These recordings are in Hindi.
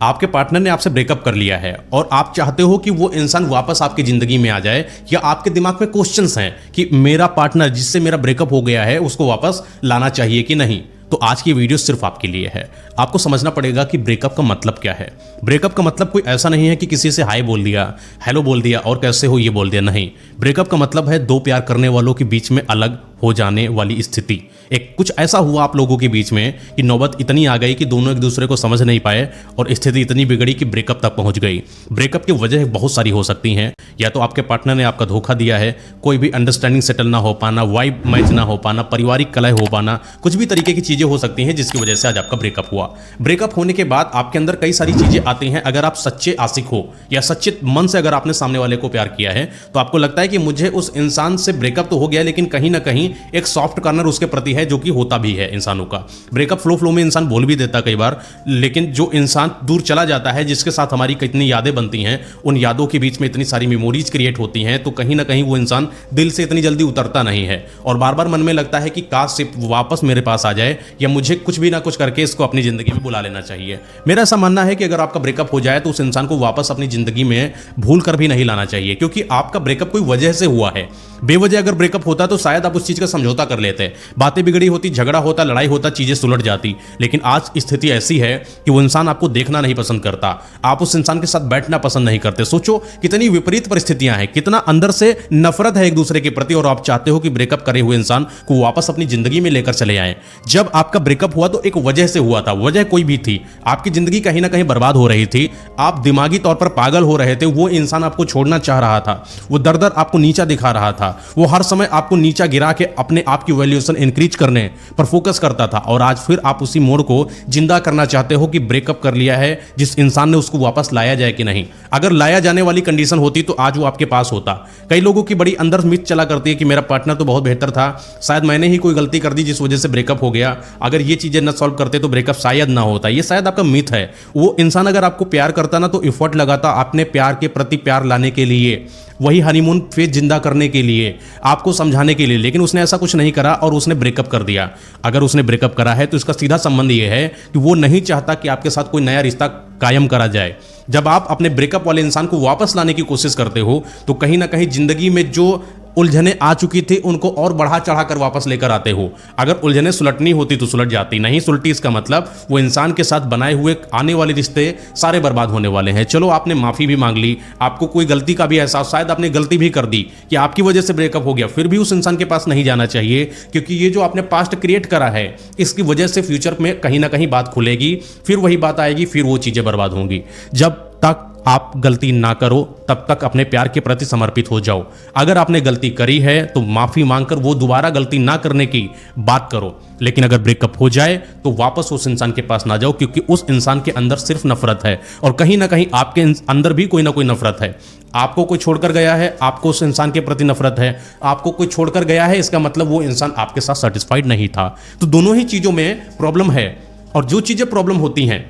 आपके पार्टनर ने आपसे ब्रेकअप कर लिया है और आप चाहते हो कि वो इंसान वापस आपकी ज़िंदगी में आ जाए, या आपके दिमाग में क्वेश्चंस हैं कि मेरा पार्टनर जिससे मेरा ब्रेकअप हो गया है उसको वापस लाना चाहिए कि नहीं, तो आज की वीडियो सिर्फ आपके लिए है। आपको समझना पड़ेगा कि ब्रेकअप का मतलब क्या है। ब्रेकअप का मतलब कोई ऐसा नहीं है कि किसी से हाय बोल दिया, हेलो बोल दिया और कैसे हो ये बोल दिया, नहीं। ब्रेकअप का मतलब है दो प्यार करने वालों के बीच में अलग हो जाने वाली स्थिति। एक कुछ ऐसा हुआ आप लोगों के बीच में कि नौबत इतनी आ गई कि दोनों एक दूसरे को समझ नहीं पाए और स्थिति इतनी बिगड़ी कि ब्रेकअप तक पहुंच गई। ब्रेकअप की वजह बहुत सारी हो सकती हैं, या तो आपके पार्टनर ने आपका धोखा दिया है, कोई भी अंडरस्टैंडिंग सेटल ना हो पाना, वाइब मैच ना हो पाना, पारिवारिक कलह हो पाना, कुछ भी तरीके की चीजें हो सकती हैं जिसकी वजह से आज आपका ब्रेकअप हुआ। ब्रेकअप होने के बाद आपके अंदर कई सारी चीजें आती हैं। अगर आप सच्चे आशिक हो या सच्चे मन से अगर आपने सामने वाले को प्यार किया है तो आपको लगता है कि मुझे उस इंसान से ब्रेकअप तो हो गया, लेकिन कहीं ना कहीं एक सॉफ्ट कॉर्नर उसके प्रति है, जो कि होता भी है इंसानों का। ब्रेकअप फ्लो में इंसान बोल भी देता कई बार, लेकिन जो इंसान दूर चला जाता है, जिसके साथ हमारी कितनी यादें बनती हैं, उन यादों के बीच में इतनी सारी मेमोरीज क्रिएट होती हैं, तो कहीं ना कहीं वो इंसान दिल से इतनी जल्दी उतरता नहीं है और बार बार मन में लगता है कि काश सिर्फ वापस मेरे पास आ जाए, या मुझे कुछ भी ना कुछ करके इसको अपनी जिंदगी में बुला लेना चाहिए। मेरा ऐसा मानना है कि अगर आपका ब्रेकअप हो जाए तो उस इंसान को वापस अपनी जिंदगी में भूल कर भी नहीं लाना चाहिए, क्योंकि आपका ब्रेकअप कोई वजह से हुआ है। बेवजह अगर ब्रेकअप होता तो शायद आप उस चीज का समझौता कर लेते, बातें बिगड़ी होती, झगड़ा होता, लड़ाई होता, चीजें सुलझ जाती। लेकिन आज स्थिति ऐसी है कि वो इंसान आपको देखना नहीं पसंद करता, आप उस इंसान के साथ बैठना पसंद नहीं करते। सोचो कितनी विपरीत परिस्थितियां हैं, कितना अंदर से नफरत है एक दूसरे के प्रति, और आप चाहते हो कि ब्रेकअप करे हुए इंसान को वापस अपनी जिंदगी में लेकर चले आए। जब आपका ब्रेकअप हुआ तो एक वजह से हुआ था, वजह कोई भी थी, आपकी जिंदगी कहीं ना कहीं बर्बाद हो रही थी, आप दिमागी तौर पर पागल हो रहे थे, वो इंसान आपको छोड़ना चाह रहा था, वो दर आपको नीचा दिखा रहा था, वो हर समय आपको नीचा गिरा के अपने आप की वैल्यूएशन इंक्रीज करने पर फोकस करता था, और आज फिर आप उसी मोड़ को जिंदा करना चाहते हो कि ब्रेकअप कर लिया है, जिस इंसान ने उसको वापस लाया जाए कि नहीं। अगर लाया जाने वाली कंडीशन होती तो आज वो आपके पास होता। कई लोगों की बड़ी अंदर मिथ चला करती है कि मेरा पार्टनर तो बहुत बेहतर था, शायद मैंने ही कोई गलती कर दी जिस वजह से ब्रेकअप हो गया, अगर ये चीजें न सॉल्व करते तो ब्रेकअप शायद ना होता। ये शायद आपका मिथ है। वो इंसान अगर आपको प्यार करता ना तो एफर्ट लगाता अपने प्यार के प्रति प्यार लाने के लिए, वही हनीमून फेज जिंदा करने के लिए, आपको समझाने के लिए, लेकिन उसने ऐसा कुछ नहीं करा और उसने ब्रेकअप कर दिया। अगर उसने ब्रेकअप करा है तो इसका सीधा संबंध यह है कि वो नहीं चाहता कि आपके साथ कोई नया रिश्ता कायम करा जाए। जब आप अपने ब्रेकअप वाले इंसान को वापस लाने की कोशिश करते हो तो कहीं ना कहीं जिंदगी में जो उलझने आ चुकी थी उनको और बढ़ा चढ़ा कर वापस लेकर आते हो। अगर उलझने सुलटनी होती तो सुलट जाती, नहीं सुलटी, इसका मतलब वो इंसान के साथ बनाए हुए आने वाले रिश्ते सारे बर्बाद होने वाले हैं। चलो आपने माफी भी मांग ली, आपको कोई गलती का भी एहसास, शायद आपने गलती भी कर दी कि आपकी वजह से ब्रेकअप हो गया, फिर भी उस इंसान के पास नहीं जाना चाहिए, क्योंकि ये जो आपने पास्ट क्रिएट करा है इसकी वजह से फ्यूचर में कहीं ना कहीं बात खुलेगी, फिर वही बात आएगी, फिर वो चीजें बर्बाद होंगी। जब तक आप गलती ना करो तब तक अपने प्यार के प्रति समर्पित हो जाओ। अगर आपने गलती करी है तो माफी मांगकर वो दोबारा गलती ना करने की बात करो, लेकिन अगर ब्रेकअप हो जाए तो वापस उस इंसान के पास ना जाओ, क्योंकि उस इंसान के अंदर सिर्फ नफरत है और कहीं ना कहीं आपके अंदर भी कोई ना कोई नफरत है। आपको कोई छोड़कर गया है, आपको उस इंसान के प्रति नफरत है, आपको कोई छोड़कर गया है, इसका मतलब वो इंसान आपके साथ सेटिस्फाइड नहीं था। तो दोनों ही चीजों में प्रॉब्लम है, और जो चीजें प्रॉब्लम होती हैं,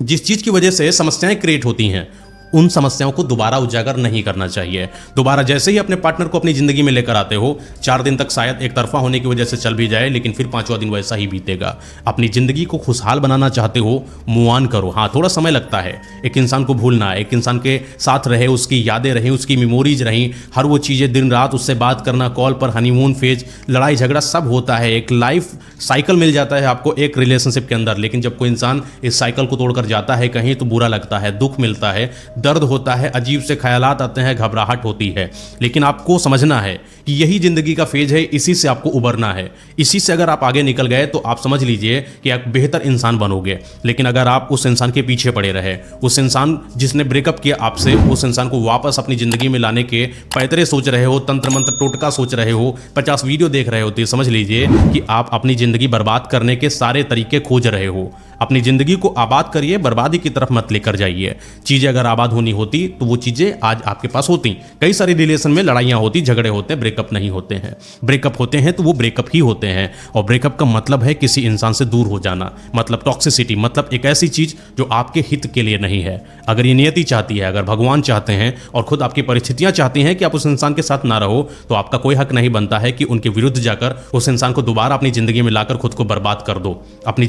जिस चीज की वजह से समस्याएं क्रिएट होती हैं, उन समस्याओं को दोबारा उजागर नहीं करना चाहिए। दोबारा जैसे ही अपने पार्टनर को अपनी जिंदगी में लेकर आते हो, 4 दिन तक शायद एक तरफा होने की वजह से चल भी जाए, लेकिन फिर 5वां दिन वैसा ही बीतेगा। अपनी जिंदगी को खुशहाल बनाना चाहते हो, मूव ऑन करो। हाँ, थोड़ा समय लगता है एक इंसान को भूलना, एक इंसान के साथ रहे, उसकी यादें रहीं, उसकी मेमोरीज रहीं, हर वो चीज़ें, दिन रात उससे बात करना, कॉल पर, हनीमून फेज, लड़ाई झगड़ा सब होता है। एक लाइफ साइकिल मिल जाता है आपको एक रिलेशनशिप के अंदर, लेकिन जब कोई इंसान इस साइकिल को तोड़कर जाता है कहीं तो बुरा लगता है, दुख मिलता है, दर्द होता है, अजीब से ख्यालात आते हैं, घबराहट होती है। लेकिन आपको समझना है कि यही जिंदगी का फेज है, इसी से आपको उबरना है। इसी से अगर आप आगे निकल गए तो आप समझ लीजिए कि आप बेहतर इंसान बनोगे। लेकिन अगर आप उस इंसान के पीछे पड़े रहे, उस इंसान जिसने ब्रेकअप किया आपसे, उस इंसान को वापस अपनी जिंदगी में लाने के पैतरे सोच रहे हो, तंत्र मंत्र टोटका सोच रहे हो, 50 वीडियो देख रहे हो, तो समझ लीजिए कि आप अपनी जिंदगी बर्बाद करने के सारे तरीके खोज रहे हो। अपनी जिंदगी को आबाद करिए, बर्बादी की तरफ मत लेकर जाइए। चीजें अगर आबाद होनी होती तो वो चीजें आज आपके पास होती। कई सारी रिलेशन में लड़ाइयां होती, झगड़े होते हैं, ब्रेकअप नहीं होते हैं। ब्रेकअप होते हैं तो वो ब्रेकअप ही होते हैं, और ब्रेकअप का मतलब है किसी इंसान से दूर हो जाना, मतलब टॉक्सिसिटी, मतलब एक ऐसी चीज जो आपके हित के लिए नहीं है। अगर ये नियति चाहती है, अगर भगवान चाहते हैं और खुद आपकी परिस्थितियां चाहती हैं कि आप उस इंसान के साथ ना रहो, तो आपका कोई हक नहीं बनता है कि उनके विरुद्ध जाकर उस इंसान को दोबारा अपनी जिंदगी में लाकर खुद को बर्बाद कर दो। अपनी